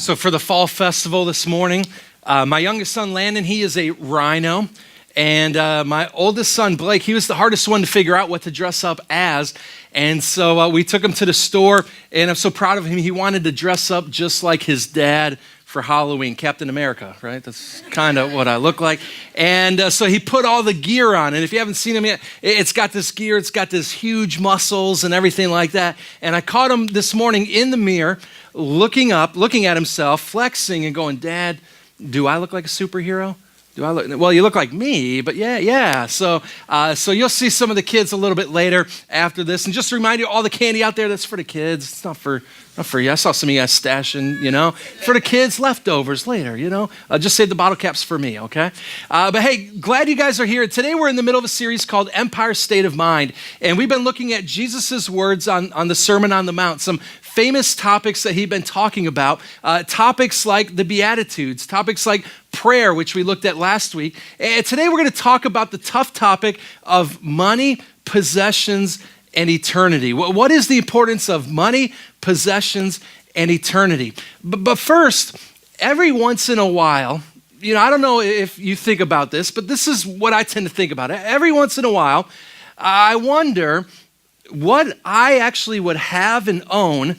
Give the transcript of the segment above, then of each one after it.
So for the fall festival this morning, my youngest son, Landon, he is a rhino. And my oldest son, Blake, he was the hardest one to figure out what to dress up as. And so we took him to the store, and I'm so proud of him. He wanted to dress up just like his dad for Halloween, Captain America, right? That's kind of what I look like. And so he put all the gear on. And if you haven't seen him yet, it's got this gear, it's got this huge muscles and everything like that. And I caught him this morning in the mirror, looking at himself, flexing and going, "Dad, do I look like a superhero? Do I look, well, you look like me, but yeah. So you'll see some of the kids a little bit later after this. And just to remind you, all the candy out there, that's for the kids. It's not for you. I saw some of you guys stashing, for the kids, leftovers later, Just save the bottle caps for me, okay? But hey, glad you guys are here. Today we're in the middle of a series called Empire State of Mind. And we've been looking at Jesus' words on the Sermon on the Mount, some famous topics that he'd been talking about, topics like the Beatitudes, topics like prayer, which we looked at last week. And today we're going to talk about the tough topic of money, possessions, and eternity. What is the importance of money, possessions, and eternity? But first, every once in a while, I don't know if you think about this, but this is what I tend to think about. Every once in a while, I wonder what I actually would have and own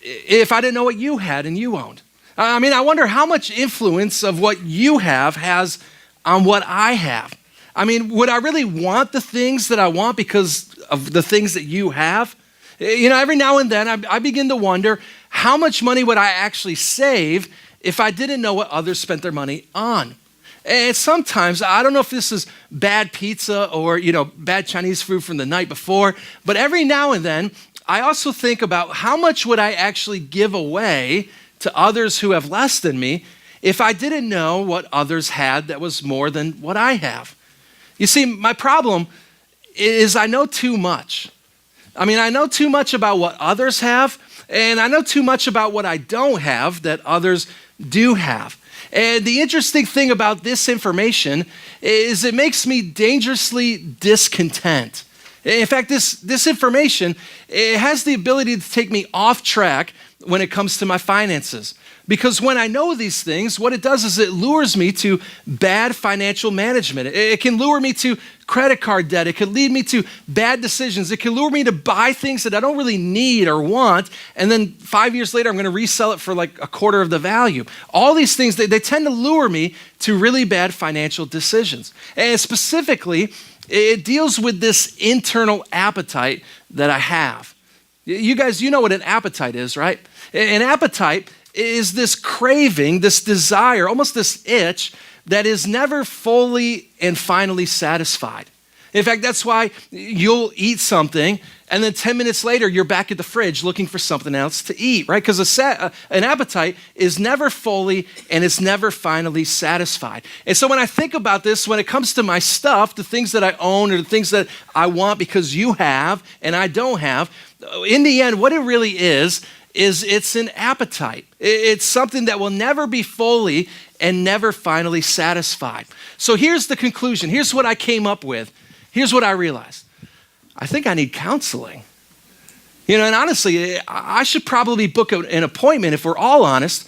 if I didn't know what you had and you owned. I wonder how much influence of what you have has on what I have. Would I really want the things that I want because of the things that you have? Every now and then I begin to wonder how much money would I actually save if I didn't know what others spent their money on. And sometimes, I don't know if this is bad pizza or, bad Chinese food from the night before, but every now and then, I also think about how much would I actually give away to others who have less than me if I didn't know what others had that was more than what I have. You see, my problem is I know too much. I know too much about what others have, and I know too much about what I don't have that others do have. And the interesting thing about this information is it makes me dangerously discontent. In fact, this information, it has the ability to take me off track when it comes to my finances. Because when I know these things, what it does is it lures me to bad financial management. It can lure me to credit card debt. It can lead me to bad decisions. It can lure me to buy things that I don't really need or want. And then 5 years later, I'm going to resell it for like a quarter of the value. All these things, they tend to lure me to really bad financial decisions. And specifically, it deals with this internal appetite that I have. You guys, you know what an appetite is, right? An appetite is this craving, this desire, almost this itch that is never fully and finally satisfied. In fact, that's why you'll eat something and then 10 minutes later, you're back at the fridge looking for something else to eat, right? Because an appetite is never fully and it's never finally satisfied. And so when I think about this, when it comes to my stuff, the things that I own or the things that I want because you have and I don't have, in the end, what it really is it's an appetite. It's something that will never be fully and never finally satisfied. So here's the conclusion. Here's what I came up with. Here's what I realized. I think I need counseling. And honestly, I should probably book an appointment, if we're all honest,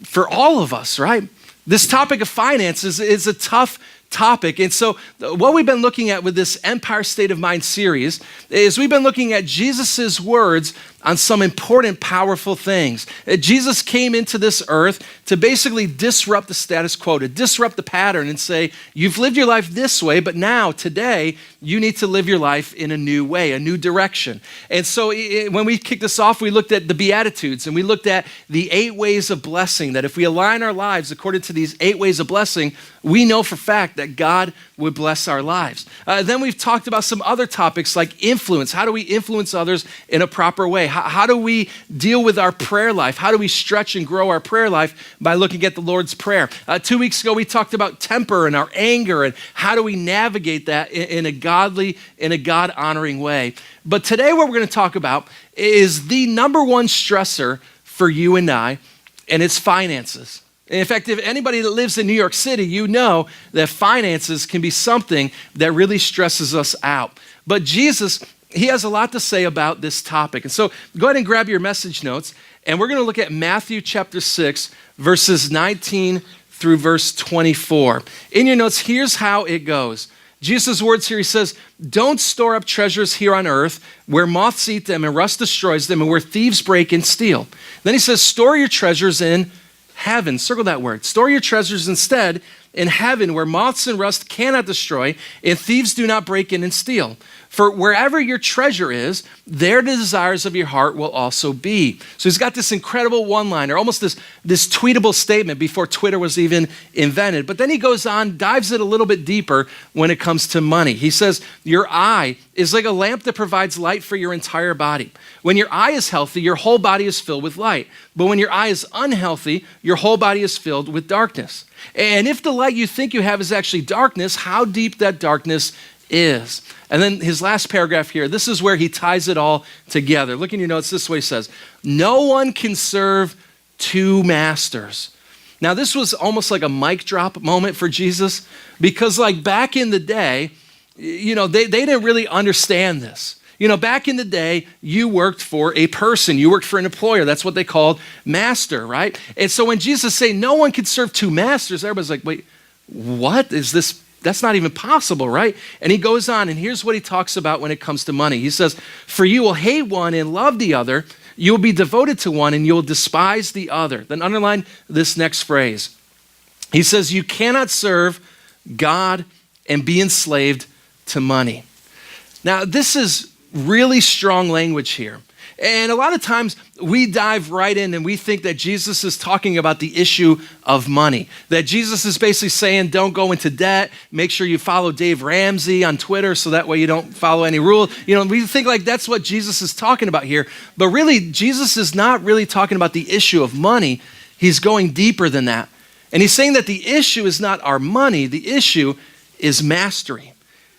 for all of us, right? This topic of finances is a tough topic. And so what we've been looking at with this Empire State of Mind series is we've been looking at Jesus's words on some important, powerful things. Jesus came into this earth to basically disrupt the status quo, to disrupt the pattern and say, you've lived your life this way, but now, today, you need to live your life in a new way, a new direction. And so when we kicked this off, we looked at the Beatitudes and we looked at the 8 ways of blessing, that if we align our lives according to these 8 ways of blessing, we know for fact that God would bless our lives. Then we've talked about some other topics like influence. How do we influence others in a proper way? How do we deal with our prayer life? How do we stretch and grow our prayer life by looking at the Lord's Prayer? 2 weeks ago, we talked about temper and our anger and how do we navigate that in a godly, in a God-honoring way. But today what we're going to talk about is the number one stressor for you and I, and it's finances. In fact, if anybody that lives in New York City, you know that finances can be something that really stresses us out. But Jesus he has a lot to say about this topic. And so go ahead and grab your message notes, and we're going to look at Matthew chapter 6, verses 19 through verse 24. In your notes, here's how it goes. Jesus' words here, he says, don't store up treasures here on earth where moths eat them and rust destroys them and where thieves break and steal. Then he says, store your treasures in heaven. Circle that word. Store your treasures instead in heaven where moths and rust cannot destroy and thieves do not break in and steal. For wherever your treasure is, there the desires of your heart will also be. So he's got this incredible one-liner, almost this tweetable statement before Twitter was even invented. But then he goes on, dives it a little bit deeper when it comes to money. He says, your eye is like a lamp that provides light for your entire body. When your eye is healthy, your whole body is filled with light. But when your eye is unhealthy, your whole body is filled with darkness. And if the light you think you have is actually darkness, how deep that darkness is. And then his last paragraph here, this is where he ties it all together. Look in your notes, this way he says, no one can serve two masters. Now this was almost like a mic drop moment for Jesus, because like back in the day, they didn't really understand this. Back in the day, you worked for a person, you worked for an employer. That's what they called master, right? And so when Jesus said no one can serve two masters, everybody's like, wait, what is this? That's not even possible, right? And he goes on, and here's what he talks about when it comes to money. He says, for you will hate one and love the other. You will be devoted to one and you will despise the other. Then underline this next phrase. He says, you cannot serve God and be enslaved to money. Now, this is really strong language here. And a lot of times we dive right in and we think that Jesus is talking about the issue of money. That Jesus is basically saying, don't go into debt. Make sure you follow Dave Ramsey on Twitter so that way you don't follow any rule. We think like that's what Jesus is talking about here. But really, Jesus is not really talking about the issue of money. He's going deeper than that. And he's saying that the issue is not our money. The issue is mastery.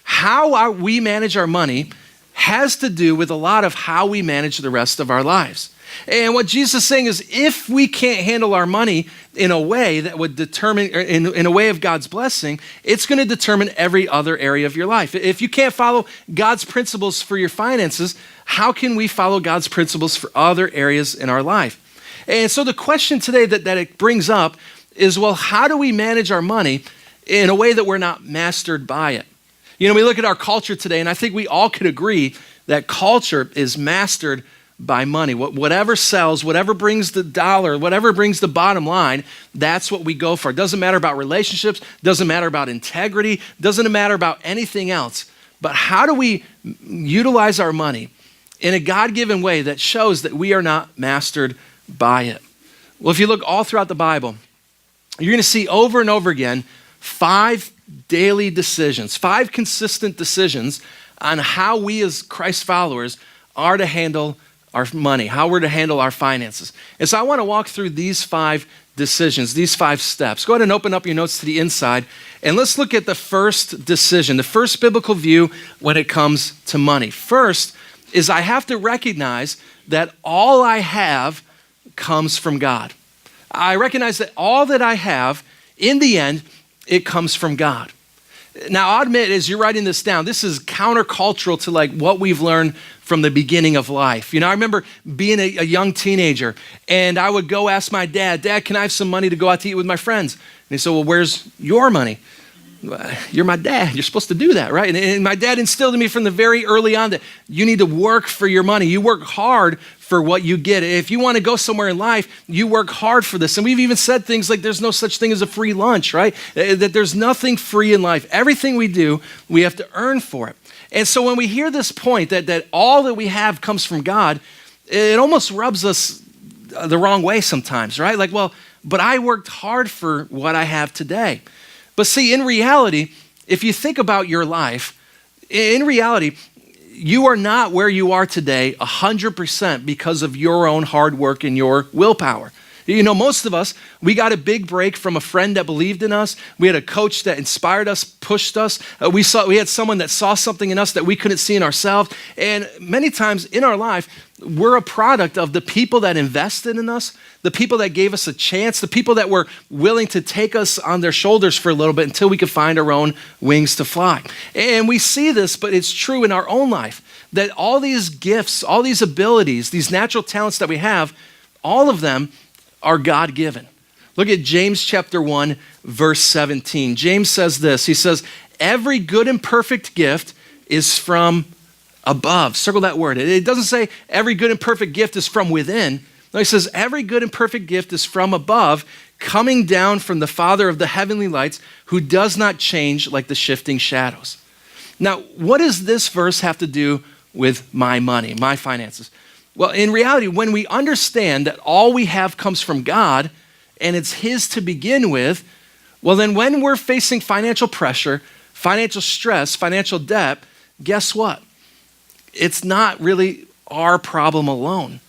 How we manage our money has to do with a lot of how we manage the rest of our lives. And what Jesus is saying is if we can't handle our money in a way that would determine, in a way of God's blessing, it's going to determine every other area of your life. If you can't follow God's principles for your finances, how can we follow God's principles for other areas in our life? And so the question today that it brings up is, well, how do we manage our money in a way that we're not mastered by it? We look at our culture today, and I think we all could agree that culture is mastered by money. Whatever sells, whatever brings the dollar, whatever brings the bottom line, that's what we go for. It doesn't matter about relationships, doesn't matter about integrity, doesn't matter about anything else. But how do we utilize our money in a God-given way that shows that we are not mastered by it? Well, if you look all throughout the Bible, you're going to see over and over again 5 daily decisions, 5 consistent decisions on how we as Christ followers are to handle our money, how we're to handle our finances. And so I want to walk through these 5 decisions, these 5 steps. Go ahead and open up your notes to the inside, and let's look at the first decision, the first biblical view when it comes to money. First is I have to recognize that all I have comes from God. I recognize that all that I have, in the end, it comes from God. Now, I'll admit, as you're writing this down, this is countercultural to like what we've learned from the beginning of life. I remember being a young teenager, and I would go ask my dad, can I have some money to go out to eat with my friends? And he said, well, where's your money? You're my dad. You're supposed to do that, right? And my dad instilled in me from the very early on that you need to work for your money. You work hard for what you get. If you want to go somewhere in life, you work hard for this. And we've even said things like there's no such thing as a free lunch, right? That there's nothing free in life. Everything we do, we have to earn for it. And so when we hear this point that all that we have comes from God, it almost rubs us the wrong way sometimes, right? Like, well, but I worked hard for what I have today. But see, in reality, if you think about your life, in reality, you are not where you are today 100% because of your own hard work and your willpower. Most of us, we got a big break from a friend that believed in us. We had a coach that inspired us, pushed us. We had someone that saw something in us that we couldn't see in ourselves. And many times in our life, we're a product of the people that invested in us, the people that gave us a chance, the people that were willing to take us on their shoulders for a little bit until we could find our own wings to fly. And we see this, but it's true in our own life. that all these gifts, all these abilities, these natural talents that we have, all of them are God-given. Look at James chapter 1, verse 17. James says this. He says, every good and perfect gift is from above. Circle that word. It doesn't say every good and perfect gift is from within. No, he says every good and perfect gift is from above, coming down from the Father of the heavenly lights, who does not change like the shifting shadows. Now, what does this verse have to do with my money, my finances? Well, in reality, when we understand that all we have comes from God and it's His to begin with, well, then when we're facing financial pressure, financial stress, financial debt, guess what? It's not really our problem alone.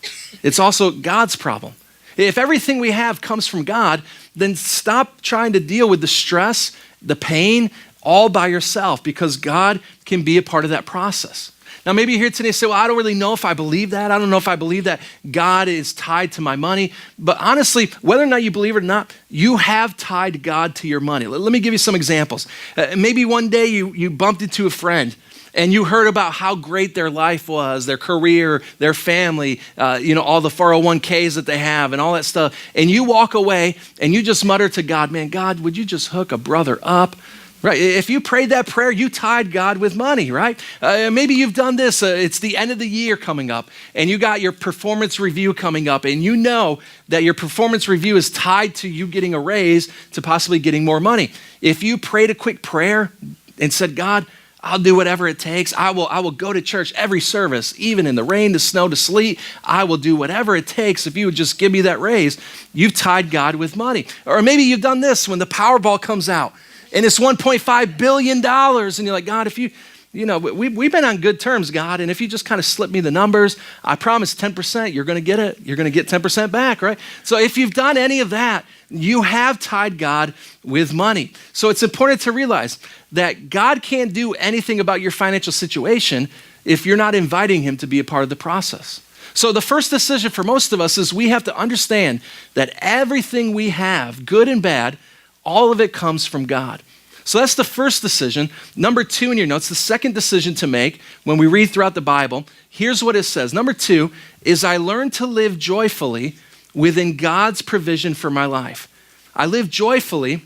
It's also God's problem. If everything we have comes from God, then stop trying to deal with the stress, the pain, all by yourself, because God can be a part of that process. Now, maybe you're here today and say, well, I don't really know if I believe that. I don't know if I believe that God is tied to my money. But honestly, whether or not you believe it or not, you have tied God to your money. Let me give you some examples. Maybe one day you bumped into a friend and you heard about how great their life was, their career, their family, all the 401ks that they have and all that stuff. And you walk away and you just mutter to God, man, God, would you just hook a brother up? Right. If you prayed that prayer, you tied God with money, right? Maybe you've done this. It's the end of the year coming up, and you got your performance review coming up, and you know that your performance review is tied to you getting a raise to possibly getting more money. If you prayed a quick prayer and said, God, I'll do whatever it takes. I will go to church every service, even in the rain, the snow, the sleet. I will do whatever it takes if you would just give me that raise. You've tied God with money. Or maybe you've done this when the Powerball comes out. And it's $1.5 billion. And you're like, God, if we've been on good terms, God. And if you just kind of slip me the numbers, I promise 10%, you're going to get it. You're going to get 10% back, right? So if you've done any of that, you have tied God with money. So it's important to realize that God can't do anything about your financial situation if you're not inviting Him to be a part of the process. So the first decision for most of us is we have to understand that everything we have, good and bad, all of it comes from God. So that's the first decision. Number 2 in your notes, the second decision to make when we read throughout the Bible, here's what it says. Number 2 is I learned to live joyfully within God's provision for my life. I live joyfully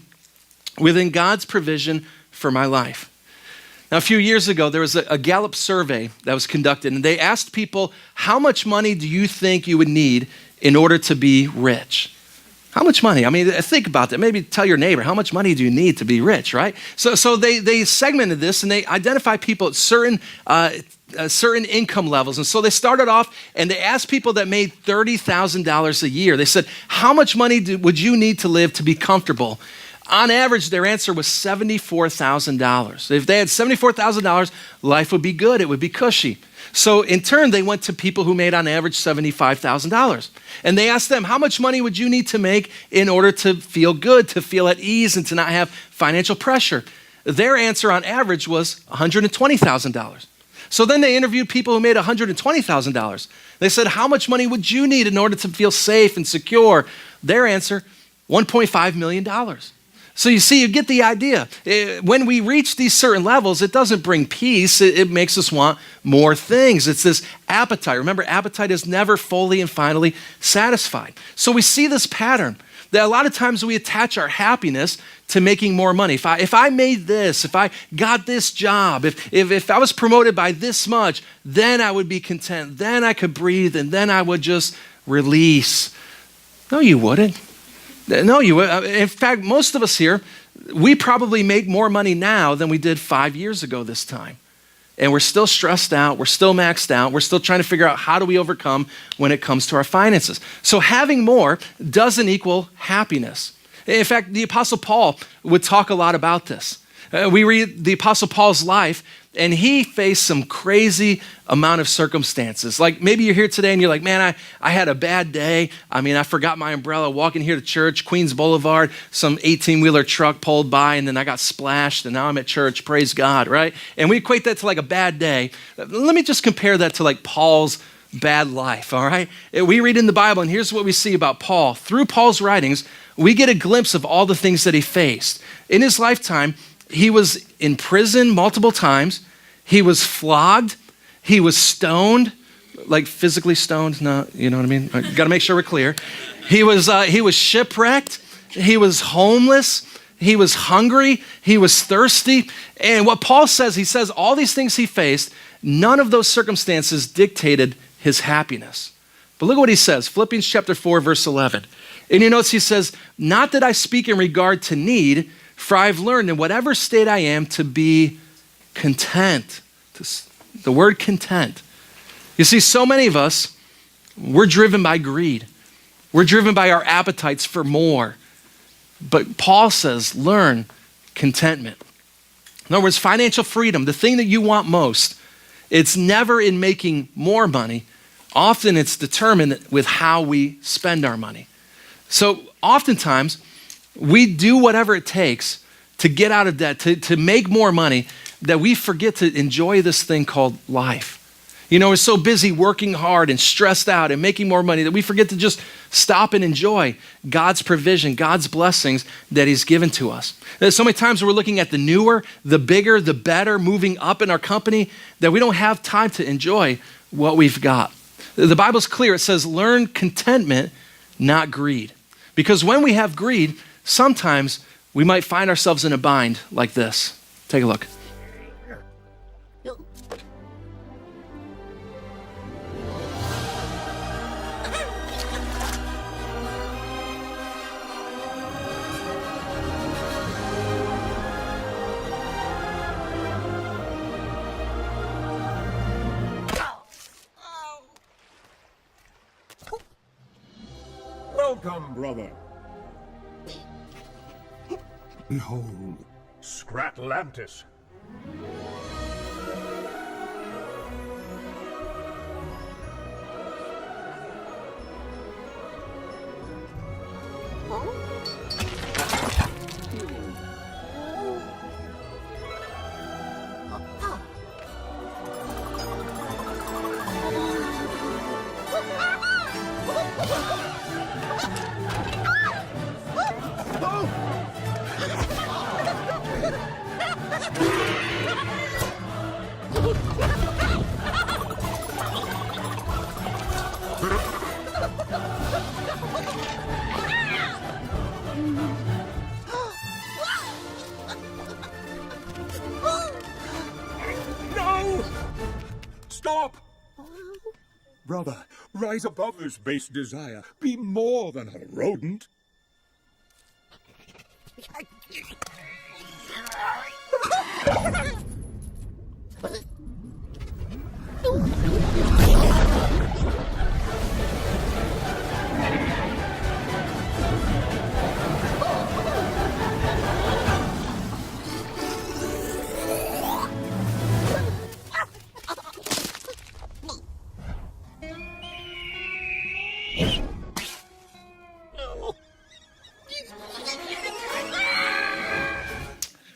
within God's provision for my life. Now, a few years ago, there was a Gallup survey that was conducted, and they asked people, how much money do you think you would need in order to be rich? How much money? I mean, think about that. Maybe tell your neighbor, how much money do you need to be rich, right? So they segmented this and they identified people at certain income levels. And so they started off and they asked people that made $30,000 a year. They said, how much money would you need to live to be comfortable? On average, their answer was $74,000. If they had $74,000, life would be good. It would be cushy. So in turn, they went to people who made on average $75,000. And they asked them, how much money would you need to make in order to feel good, to feel at ease, and to not have financial pressure? Their answer on average was $120,000. So then they interviewed people who made $120,000. They said, how much money would you need in order to feel safe and secure? Their answer, $1.5 million. So you see, you get the idea. When we reach these certain levels, it doesn't bring peace. It makes us want more things. It's this appetite. Remember, appetite is never fully and finally satisfied. So we see this pattern that a lot of times we attach our happiness to making more money. If I made this, if I got this job, if I was promoted by this much, then I would be content. Then I could breathe, and then I would just release. No, you wouldn't. No, you would. In fact, most of us here, we probably make more money now than we did 5 years ago this time. And we're still stressed out. We're still maxed out. We're still trying to figure out how do we overcome when it comes to our finances. So having more doesn't equal happiness. In fact, the Apostle Paul would talk a lot about this. We read the Apostle Paul's life, and he faced some crazy amount of circumstances. Like maybe you're here today and you're like, man, I had a bad day. I mean, I forgot my umbrella walking here to church, Queens Boulevard, some 18-wheeler truck pulled by, and then I got splashed, and now I'm at church, praise God, right? And we equate that to like a bad day. Let me just compare that to like Paul's bad life, all right? We read in the Bible, and here's what we see about Paul. Through Paul's writings, we get a glimpse of all the things that he faced. In his lifetime, he was in prison multiple times. He was flogged. He was stoned, like physically stoned, not, you know what I mean? Got to physically stoned, not, you know what I mean? Got to make sure we're clear. He was shipwrecked. He was homeless. He was hungry. He was thirsty. And what Paul says, he says all these things he faced, none of those circumstances dictated his happiness. But look at what he says, Philippians chapter 4, verse 11. In your notes, he says, not that I speak in regard to need, for I've learned in whatever state I am to be content. The word content. You see, so many of us, we're driven by greed. We're driven by our appetites for more. But Paul says, learn contentment. In other words, financial freedom, the thing that you want most, it's never in making more money. Often it's determined with how we spend our money. So oftentimes, we do whatever it takes to get out of debt, to make more money, that we forget to enjoy this thing called life. You know, we're so busy working hard and stressed out and making more money that we forget to just stop and enjoy God's provision, God's blessings that he's given to us. There's so many times we're looking at the newer, the bigger, the better, moving up in our company, that we don't have time to enjoy what we've got. The Bible's clear. It says, learn contentment, not greed. Because when we have greed, sometimes we might find ourselves in a bind like this. Take a look. Welcome, brother. Behold, Scratlantis. No! Stop! Brother, rise above this base desire. Be more than a rodent.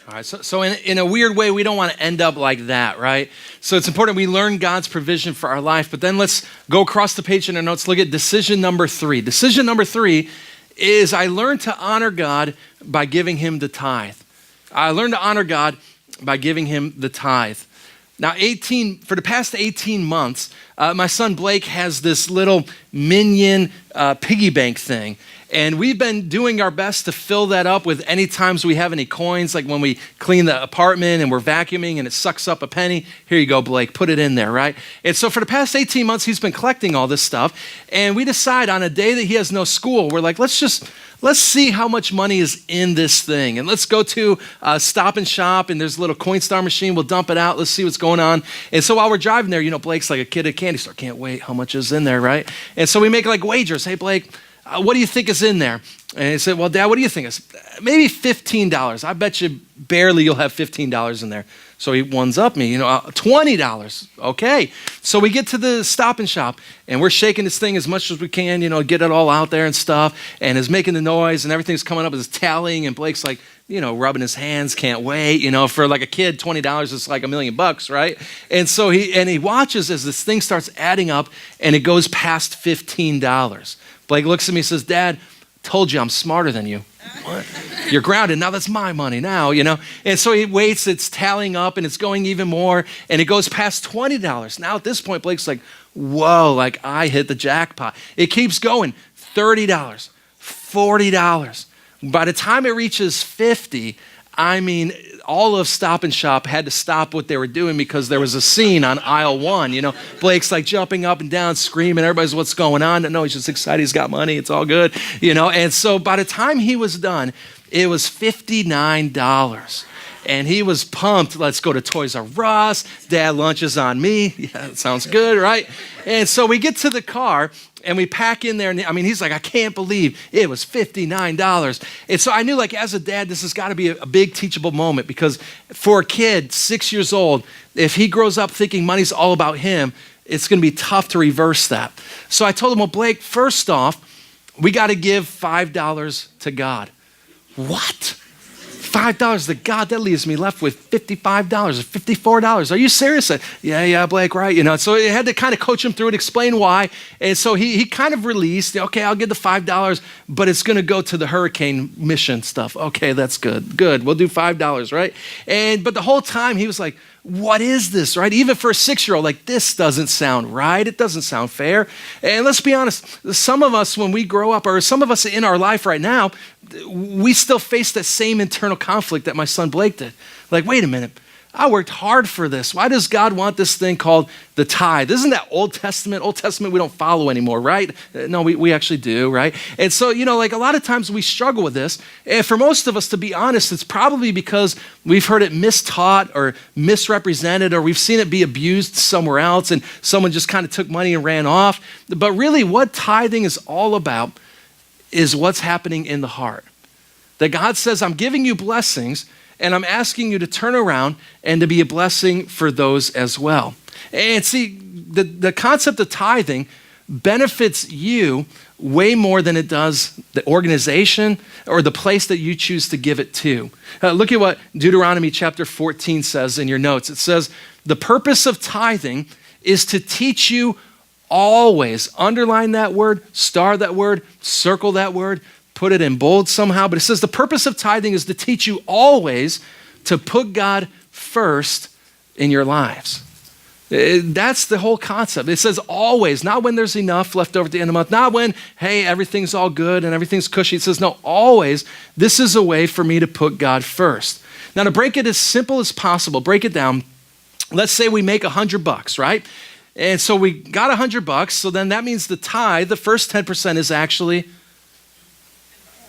All right, so in a weird way, we don't want to end up like that, right? So it's important we learn God's provision for our life, but then let's go across the page in our notes, look at decision number 3. Decision number 3 is I learned to honor God by giving him the tithe. I learned to honor God by giving him the tithe. Now, for the past 18 months, my son Blake has this little minion piggy bank thing. And we've been doing our best to fill that up with any times we have any coins, like when we clean the apartment and we're vacuuming and it sucks up a penny. Here you go, Blake, put it in there, right? And so for the past 18 months, he's been collecting all this stuff. And we decide on a day that he has no school, we're like, let's see how much money is in this thing. And let's go to Stop and Shop, and there's a little Coinstar machine. We'll dump it out. Let's see what's going on. And so while we're driving there, Blake's like a kid at a candy store. Can't wait. How much is in there, right? And so we make like wagers. Hey, Blake, what do you think is in there? And he said, well, Dad, what do you think? I said, maybe $15. I bet you barely you'll have $15 in there. So he ones up me, $20. Okay. So we get to the Stop and Shop, and we're shaking this thing as much as we can, get it all out there and stuff, and it's making the noise, and everything's coming up, it's tallying, and Blake's like, rubbing his hands, can't wait, for like a kid, $20 is like $1 million, right? And so he watches as this thing starts adding up, and it goes past $15. Blake looks at me and says, Dad, Told you I'm smarter than you. What? You're grounded. Now that's my money now, And so he waits, it's tallying up and it's going even more and it goes past $20. Now at this point, Blake's like, whoa, like I hit the jackpot. It keeps going, $30, $40. By the time it reaches 50, all of Stop and Shop had to stop what they were doing because there was a scene on aisle 1. Blake's like jumping up and down, screaming. Everybody's, what's going on? No, he's just excited. He's got money. It's all good, And so by the time he was done, it was $59. And he was pumped. Let's go to Toys R Us. Dad, lunch is on me. Yeah, that sounds good, right? And so we get to the car and we pack in there. And he's like, I can't believe it was $59. And so I knew, like, as a dad, this has got to be a big teachable moment because for a kid, 6 years old, if he grows up thinking money's all about him, it's going to be tough to reverse that. So I told him, well, Blake, first off, we got to give $5 to God. What? $5 to God, that leaves me left with $55 or $54. Are you serious? Yeah, Blake, right. So I had to kind of coach him through it, explain why. And so he kind of released, okay, I'll give the $5, but it's going to go to the hurricane mission stuff. Okay, that's good. Good, we'll do $5, right? But the whole time he was like, what is this, right? Even for a 6-year-old, like, this doesn't sound right. It doesn't sound fair. And let's be honest, some of us, when we grow up, or some of us in our life right now, we still face that same internal conflict that my son Blake did. Like, wait a minute, I worked hard for this. Why does God want this thing called the tithe? Isn't that Old Testament? Old Testament we don't follow anymore, right? No, we actually do, right? And so, like a lot of times we struggle with this. And for most of us, to be honest, it's probably because we've heard it mistaught or misrepresented, or we've seen it be abused somewhere else and someone just kind of took money and ran off. But really what tithing is all about is what's happening in the heart. That God says, I'm giving you blessings, and I'm asking you to turn around and to be a blessing for those as well. And see, the concept of tithing benefits you way more than it does the organization or the place that you choose to give it to. Look at what Deuteronomy chapter 14 says in your notes. It says, the purpose of tithing is to teach you always, underline that word, star that word, circle that word, put it in bold somehow, but it says the purpose of tithing is to teach you always to put God first in your lives. That's the whole concept. It says always, not when there's enough left over at the end of the month, not when, hey, everything's all good and everything's cushy. It says, no, always, this is a way for me to put God first. Now, to break it as simple as possible, break it down, let's say we make $100, right? And so we got $100, so then that means the tithe, the first 10% is actually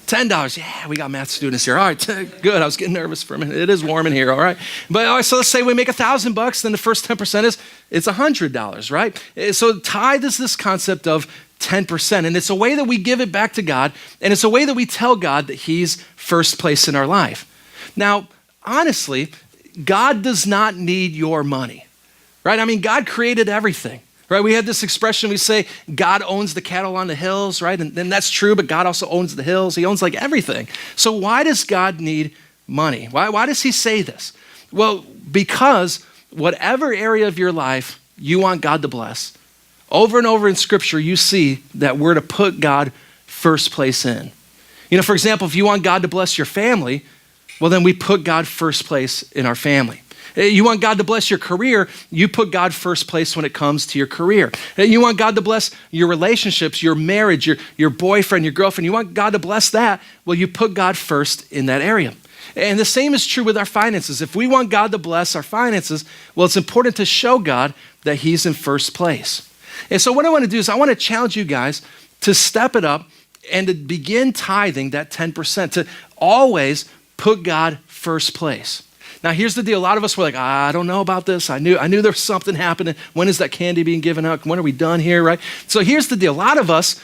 $10. Yeah, we got math students here. All right, good. I was getting nervous for a minute. It is warm in here, all right? But all right, so let's say we make $1,000, then the first 10% it's $100, right? So tithe is this concept of 10%, and it's a way that we give it back to God, and it's a way that we tell God that he's first place in our life. Now, honestly, God does not need your money, right? God created everything. Right, we have this expression, we say, God owns the cattle on the hills, right? And that's true, but God also owns the hills. He owns like everything. So why does God need money? Why does he say this? Well, because whatever area of your life you want God to bless, over and over in Scripture, you see that we're to put God first place in. For example, if you want God to bless your family, well, then we put God first place in our family. You want God to bless your career, you put God first place when it comes to your career. You want God to bless your relationships, your marriage, your boyfriend, your girlfriend. You want God to bless that, well, you put God first in that area. And the same is true with our finances. If we want God to bless our finances, well, it's important to show God that he's in first place. And so what I want to do is I want to challenge you guys to step it up and to begin tithing that 10%, to always put God first place. Now, here's the deal. A lot of us were like, I don't know about this. I knew there was something happening. When is that candy being given out? When are we done here, right? So here's the deal. A lot of us,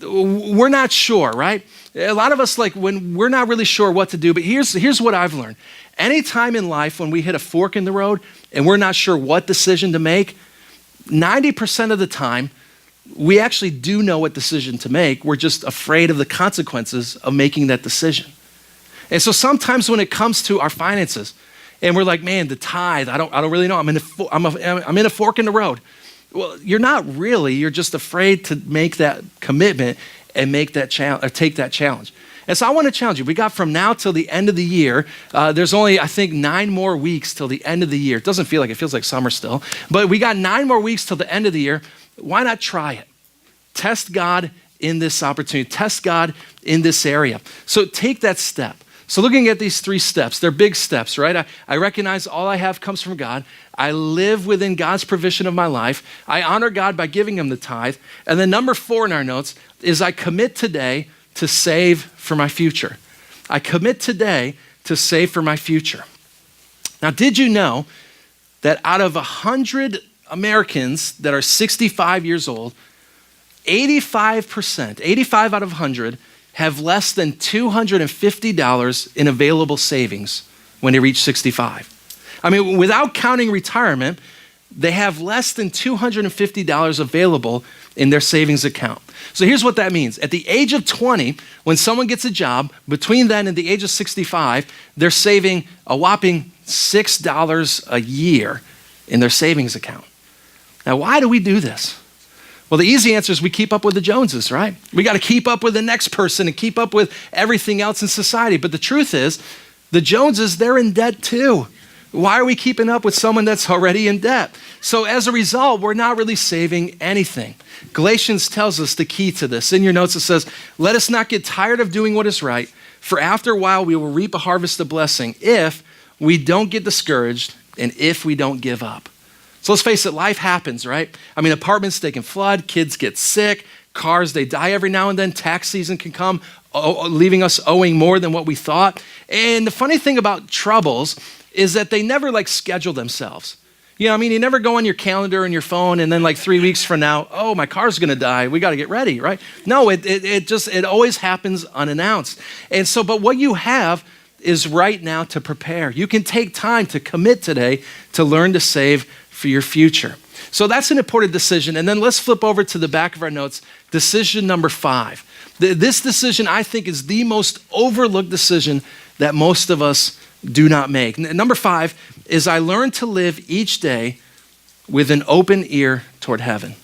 we're not sure, right? A lot of us, like, when we're not really sure what to do, but here's what I've learned. Anytime in life when we hit a fork in the road and we're not sure what decision to make, 90% of the time, we actually do know what decision to make. We're just afraid of the consequences of making that decision. And so sometimes when it comes to our finances, and we're like, man, the tithe, I don't really know. I'm in a fork in the road. Well, you're not really. You're just afraid to make that commitment and make that challenge, or take that challenge. And so I want to challenge you. We got from now till the end of the year. There's only, I think, 9 more weeks till the end of the year. It doesn't feel like it feels like summer still, but we got 9 more weeks till the end of the year. Why not try it? Test God in this opportunity. Test God in this area. So take that step. So looking at these 3 steps, they're big steps, right? I recognize all I have comes from God. I live within God's provision of my life. I honor God by giving him the tithe. And then number 4 in our notes is I commit today to save for my future. I commit today to save for my future. Now, did you know that out of 100 Americans that are 65 years old, 85%, 85 out of 100, have less than $250 in available savings when they reach 65. I mean, without counting retirement, they have less than $250 available in their savings account. So here's what that means. At the age of 20, when someone gets a job, between then and the age of 65, they're saving a whopping $6 a year in their savings account. Now, why do we do this? Well, the easy answer is we keep up with the Joneses, right? We got to keep up with the next person and keep up with everything else in society. But the truth is, the Joneses, they're in debt too. Why are we keeping up with someone that's already in debt? So as a result, we're not really saving anything. Galatians tells us the key to this. In your notes, it says, let us not get tired of doing what is right, for after a while we will reap a harvest of blessing if we don't get discouraged and if we don't give up. So let's face it, life happens, right? I mean, apartments, they can flood, kids get sick, cars, they die every now and then, tax season can come, leaving us owing more than what we thought. And the funny thing about troubles is that they never schedule themselves. You know what I mean? You never go on your calendar and your phone and then 3 weeks from now, oh, my car's gonna die, we gotta get ready, right? No, it always happens unannounced. And so, but what you have is right now to prepare. You can take time to commit today to learn to save for your future. So that's an important decision. And then let's flip over to the back of our notes, decision number 5. This decision, I think, is the most overlooked decision that most of us do not make. Number 5 is I learn to live each day with an open ear toward heaven.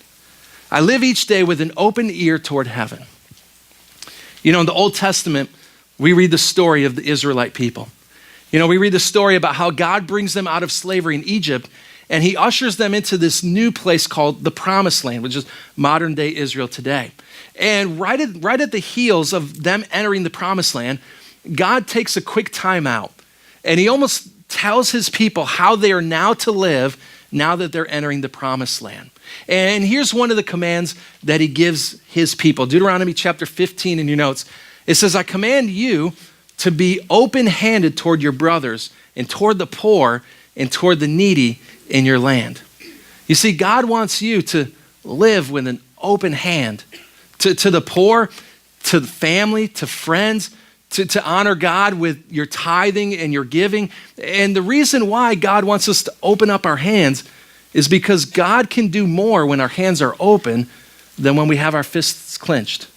I live each day with an open ear toward heaven. You know, in the Old Testament, we read the story of the Israelite people. You know, we read the story about how God brings them out of slavery in Egypt, and he ushers them into this new place called the Promised Land, which is modern day Israel today. And right at the heels of them entering the Promised Land, God takes a quick time out, and he almost tells his people how they are now to live now that they're entering the Promised Land. And here's one of the commands that he gives his people. Deuteronomy chapter 15 in your notes. It says, I command you to be open-handed toward your brothers and toward the poor and toward the needy in your land. You see, God wants you to live with an open hand to the poor, to the family, to friends, to honor God with your tithing and your giving. And the reason why God wants us to open up our hands is because God can do more when our hands are open than when we have our fists clenched.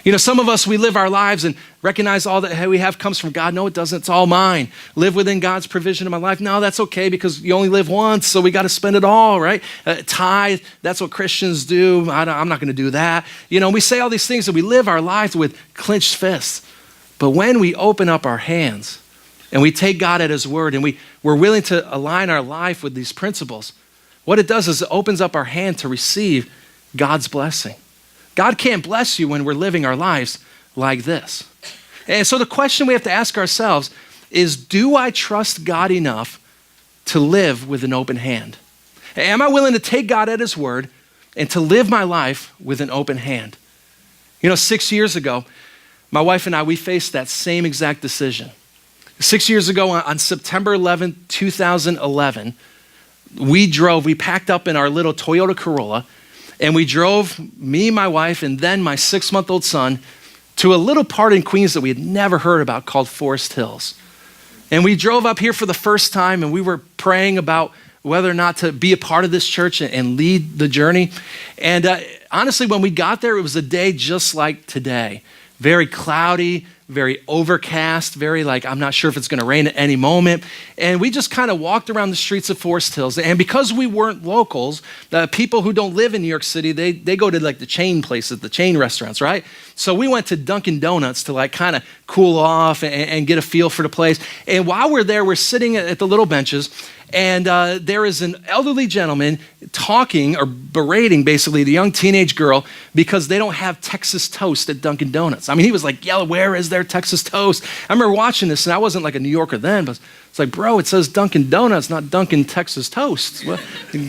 You know, some of us, we live our lives and recognize all that we have comes from God. No, it doesn't. It's all mine. Live within God's provision of my life. No, that's okay because you only live once, so we got to spend it all, right? Tithe, that's what Christians do. I'm not going to do that. You know, we say all these things and we live our lives with clenched fists. But when we open up our hands and we take God at his word and we're willing to align our life with these principles, what it does is it opens up our hand to receive God's blessing. God can't bless you when we're living our lives like this. And so the question we have to ask ourselves is, do I trust God enough to live with an open hand? Am I willing to take God at his word and to live my life with an open hand? You know, 6 years ago, my wife and I, we faced that same exact decision. 6 years ago on September 11th, 2011, we packed up in our little Toyota Corolla, and we drove, me, my wife, and then my 6-month-old son to a little part in Queens that we had never heard about called Forest Hills. And we drove up here for the first time, and we were praying about whether or not to be a part of this church and lead the journey. And honestly, when we got there, it was a day just like today. Very cloudy, very overcast, very like, I'm not sure if it's going to rain at any moment. And we just kind of walked around the streets of Forest Hills. And because we weren't locals, the people who don't live in New York City, they go to like the chain places, the chain restaurants, right? So we went to Dunkin' Donuts to like kind of cool off and get a feel for the place. And while we're there, we're sitting at the little benches, and there is an elderly gentleman talking or berating basically the young teenage girl because they don't have Texas toast at Dunkin' Donuts. I mean, he was like, yeah, where is their Texas toast? I remember watching this, and I wasn't like a New Yorker then, but it's like, bro, it says Dunkin' Donuts, not Dunkin' Texas Toast. Well,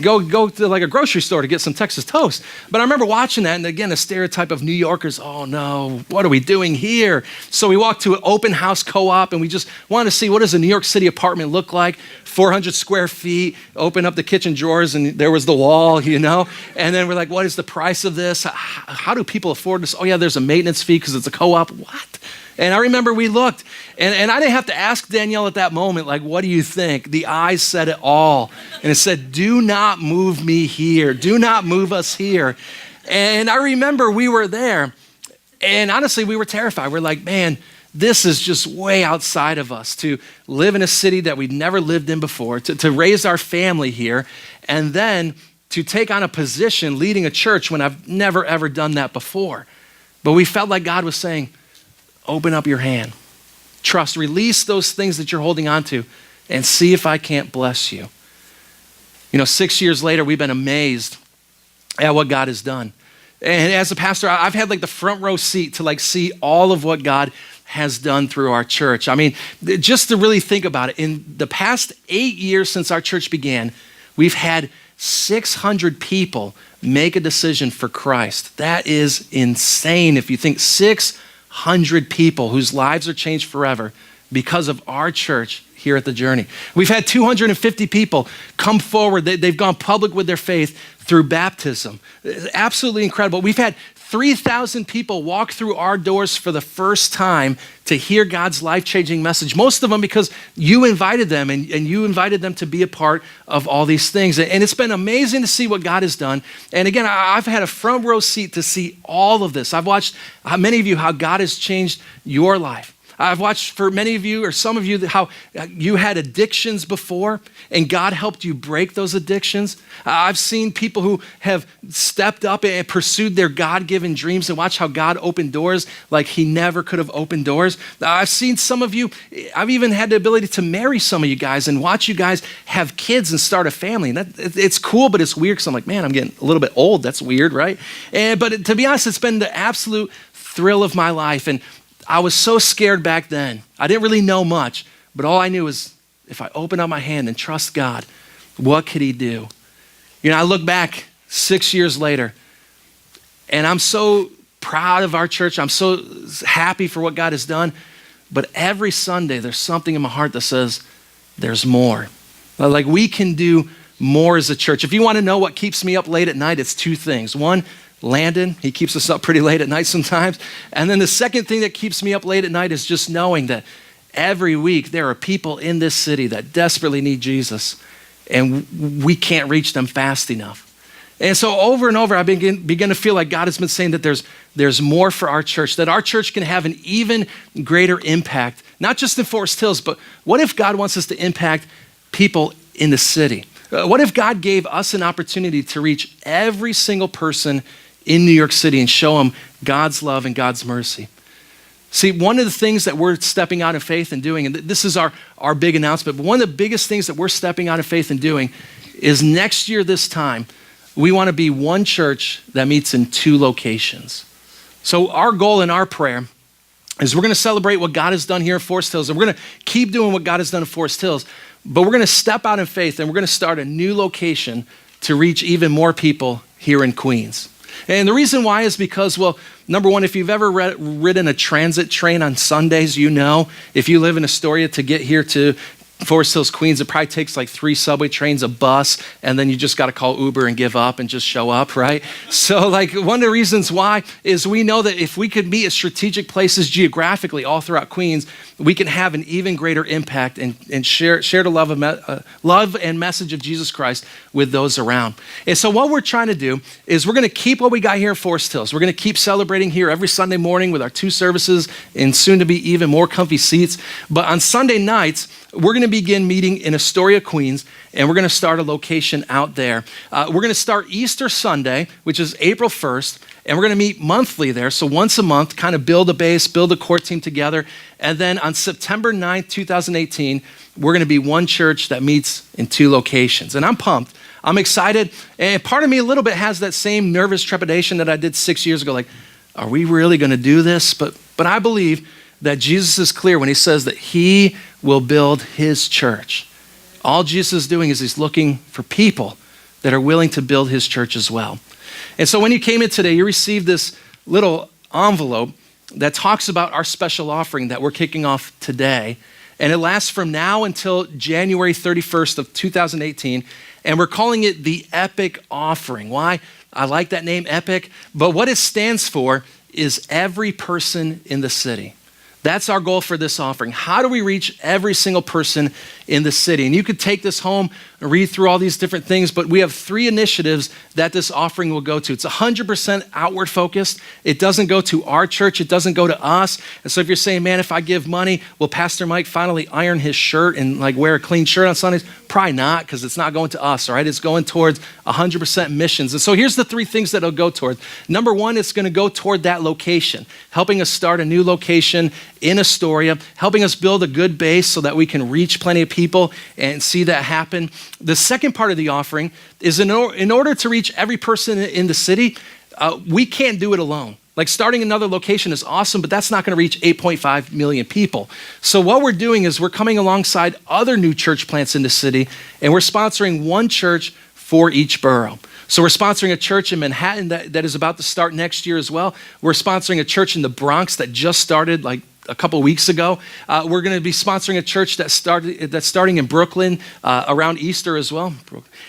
go to like a grocery store to get some Texas toast. But I remember watching that, and again, the stereotype of New Yorkers, oh no, what are we doing here? So we walked to an open house co-op, and we just wanted to see, what does a New York City apartment look like? 400 square feet, open up the kitchen drawers, and there was the wall, you know? And then we're like, what is the price of this? How do people afford this? Oh yeah, there's a maintenance fee because it's a co-op. What? And I remember we looked, and I didn't have to ask Danielle at that moment, like, what do you think? The eyes said it all. And it said, do not move me here. Do not move us here. And I remember we were there, and honestly, we were terrified. We're like, man, this is just way outside of us to live in a city that we'd never lived in before, to raise our family here, and then to take on a position leading a church when I've never, ever done that before. But we felt like God was saying, open up your hand. Trust, release those things that you're holding on to and see if I can't bless you. You know, 6 years later, we've been amazed at what God has done. And as a pastor, I've had like the front row seat to like see all of what God has done through our church. I mean, just to really think about it, in the past 8 years since our church began, we've had 600 people make a decision for Christ. That is insane. If you think 600 people whose lives are changed forever because of our church here at The Journey. We've had 250 people come forward. They've gone public with their faith through baptism. Absolutely incredible. We've had 3,000 people walk through our doors for the first time to hear God's life-changing message. Most of them because you invited them and you invited them to be a part of all these things. And it's been amazing to see what God has done. And again, I've had a front row seat to see all of this. I've watched many of you how God has changed your life. I've watched for many of you or some of you how you had addictions before and God helped you break those addictions. I've seen people who have stepped up and pursued their God-given dreams and watch how God opened doors like he never could have opened doors. I've seen some of you, I've even had the ability to marry some of you guys and watch you guys have kids and start a family. And it's cool, but it's weird because I'm like, man, I'm getting a little bit old. That's weird, right? But to be honest, it's been the absolute thrill of my life. And I was so scared back then. I didn't really know much, but all I knew was if I open up my hand and trust God, what could he do? You know, I look back 6 years later, and I'm so proud of our church. I'm so happy for what God has done. But every Sunday, there's something in my heart that says, there's more. Like we can do more as a church. If you want to know what keeps me up late at night, it's two things. One, Landon, he keeps us up pretty late at night sometimes. And then the second thing that keeps me up late at night is just knowing that every week there are people in this city that desperately need Jesus and we can't reach them fast enough. And so over and over, I begin to feel like God has been saying that there's more for our church, that our church can have an even greater impact, not just in Forest Hills, but what if God wants us to impact people in the city? What if God gave us an opportunity to reach every single person in New York City and show them God's love and God's mercy? See, one of the things that we're stepping out in faith and doing, and this is our big announcement, but one of the biggest things that we're stepping out in faith and doing is next year this time, we want to be one church that meets in two locations. So our goal and our prayer is we're going to celebrate what God has done here in Forest Hills, and we're going to keep doing what God has done in Forest Hills, but we're going to step out in faith and we're going to start a new location to reach even more people here in Queens. And the reason why is because, well, number one, if you've ever ridden a transit train on Sundays, you know, if you live in Astoria to get here to Forest Hills, Queens, it probably takes like 3 subway trains, a bus, and then you just got to call Uber and give up and just show up, right? So like one of the reasons why is we know that if we could meet at strategic places geographically all throughout Queens, we can have an even greater impact and share the love and message of Jesus Christ with those around. And so what we're trying to do is we're going to keep what we got here in Forest Hills. We're going to keep celebrating here every Sunday morning with our 2 services and soon to be even more comfy seats. But on Sunday nights, we're going to begin meeting in Astoria, Queens, and we're going to start a location out there. We're going to start Easter Sunday, which is April 1st, and we're going to meet monthly there. So once a month, kind of build a base, build a core team together. And then on September 9th, 2018, we're going to be one church that meets in 2 locations. And I'm pumped. I'm excited. And part of me a little bit has that same nervous trepidation that I did 6 years ago. Like, are we really going to do this? But I believe that Jesus is clear when he says that he will build his church. All Jesus is doing is he's looking for people that are willing to build his church as well. And so when you came in today, you received this little envelope that talks about our special offering that we're kicking off today. And it lasts from now until January 31st of 2018. And we're calling it the Epic Offering. Why? I like that name, Epic. But what it stands for is every person in the city. That's our goal for this offering. How do we reach every single person in the city? And you could take this home and read through all these different things, but we have 3 initiatives that this offering will go to. It's 100% outward focused. It doesn't go to our church. It doesn't go to us. And so if you're saying, man, if I give money, will Pastor Mike finally iron his shirt and like wear a clean shirt on Sundays? Probably not, because it's not going to us, all right? It's going towards 100% missions. And so here's the 3 things that it'll go towards. Number 1, it's going to go toward that location, helping us start a new location in Astoria, helping us build a good base so that we can reach plenty of people and see that happen. The second part of the offering is in order to reach every person in the city, we can't do it alone. Like starting another location is awesome, but that's not going to reach 8.5 million people. So what we're doing is we're coming alongside other new church plants in the city, and we're sponsoring one church for each borough. So we're sponsoring a church in Manhattan that is about to start next year as well. We're sponsoring a church in the Bronx that just started like a couple weeks ago. We're going to be sponsoring a church that's starting in Brooklyn around Easter as well.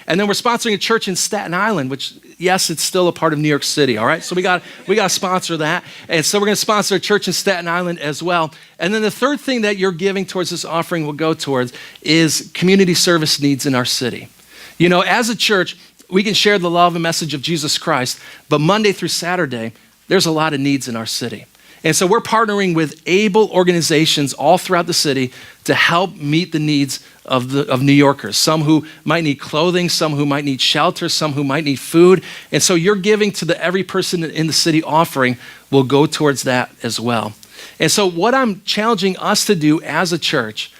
And then we're sponsoring a church in Staten Island, which, yes, it's still a part of New York City, all right? So we got to sponsor that. And so we're going to sponsor a church in Staten Island as well. And then the third thing that you're giving towards this offering will go towards is community service needs in our city. You know, as a church, we can share the love and message of Jesus Christ, but Monday through Saturday, there's a lot of needs in our city. And so we're partnering with able organizations all throughout the city to help meet the needs of New Yorkers. Some who might need clothing, some who might need shelter, some who might need food. And so your giving to the every person in the city offering will go towards that as well. And so what I'm challenging us to do as a church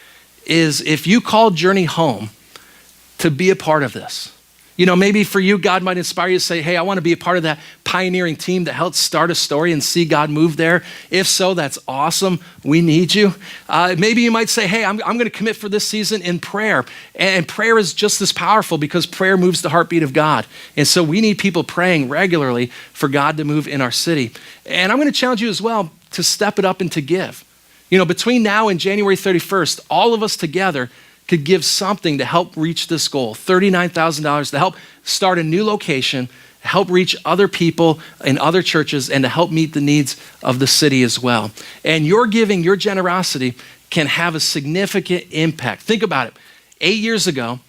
is if you call Journey home, to be a part of this. You know, maybe for you, God might inspire you to say, hey, I want to be a part of that pioneering team that helped start a story and see God move there. If so, that's awesome. We need you. Maybe you might say, hey, I'm going to commit for this season in prayer. And prayer is just as powerful because prayer moves the heartbeat of God. And so we need people praying regularly for God to move in our city. And I'm going to challenge you as well to step it up and to give. You know, between now and January 31st, all of us together could give something to help reach this goal, $39,000 to help start a new location, help reach other people in other churches, and to help meet the needs of the city as well. And your giving, your generosity can have a significant impact. Think about it. 8 years ago,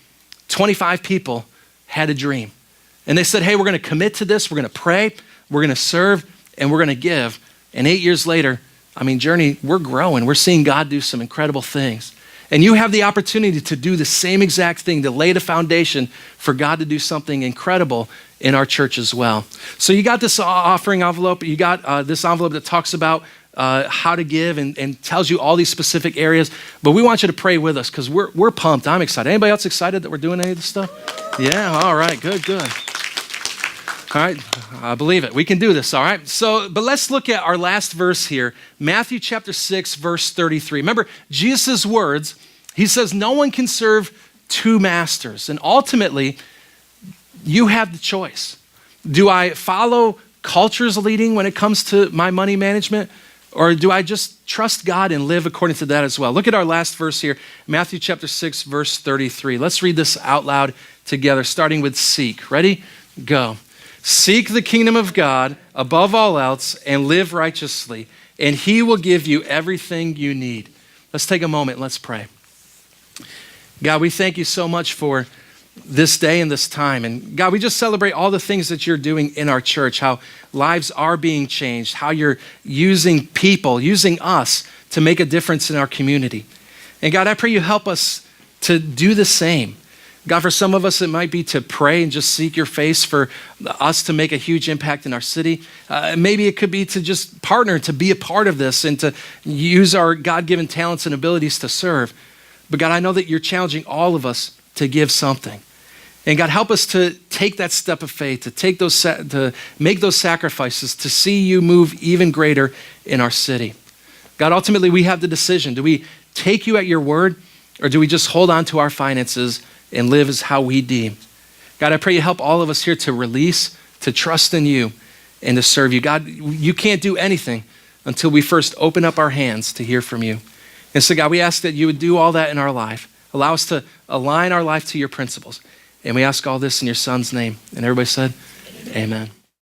25 people had a dream. And they said, hey, we're going to commit to this. We're going to pray, we're going to serve, and we're going to give. And 8 years later, Journey, we're growing. We're seeing God do some incredible things. And you have the opportunity to do the same exact thing, to lay the foundation for God to do something incredible in our church as well. So you got this offering envelope. You got this envelope that talks about how to give and tells you all these specific areas. But we want you to pray with us because we're pumped. I'm excited. Anybody else excited that we're doing any of this stuff? Yeah, all right, good. All right, I believe it. We can do this, all right? But let's look at our last verse here, Matthew chapter 6, verse 33. Remember, Jesus' words, he says, no one can serve 2 masters. And ultimately, you have the choice. Do I follow culture's leading when it comes to my money management? Or do I just trust God and live according to that as well? Look at our last verse here, Matthew chapter 6, verse 33. Let's read this out loud together, starting with seek. Ready? Go. Seek the kingdom of God above all else and live righteously, and he will give you everything you need. Let's take a moment and let's pray. God, we thank you so much for this day and this time. And God, we just celebrate all the things that you're doing in our church, how lives are being changed, how you're using people, using us to make a difference in our community. And God, I pray you help us to do the same. God, for some of us, it might be to pray and just seek your face for us to make a huge impact in our city. Maybe it could be to just partner, to be a part of this and to use our God-given talents and abilities to serve. But God, I know that you're challenging all of us to give something. And God, help us to take that step of faith, to make those sacrifices, to see you move even greater in our city. God, ultimately, we have the decision. Do we take you at your word, or do we just hold on to our finances and live as how we deem? God, I pray you help all of us here to release, to trust in you, and to serve you. God, you can't do anything until we first open up our hands to hear from you. And so, God, we ask that you would do all that in our life. Allow us to align our life to your principles. And we ask all this in your son's name. And everybody said, amen.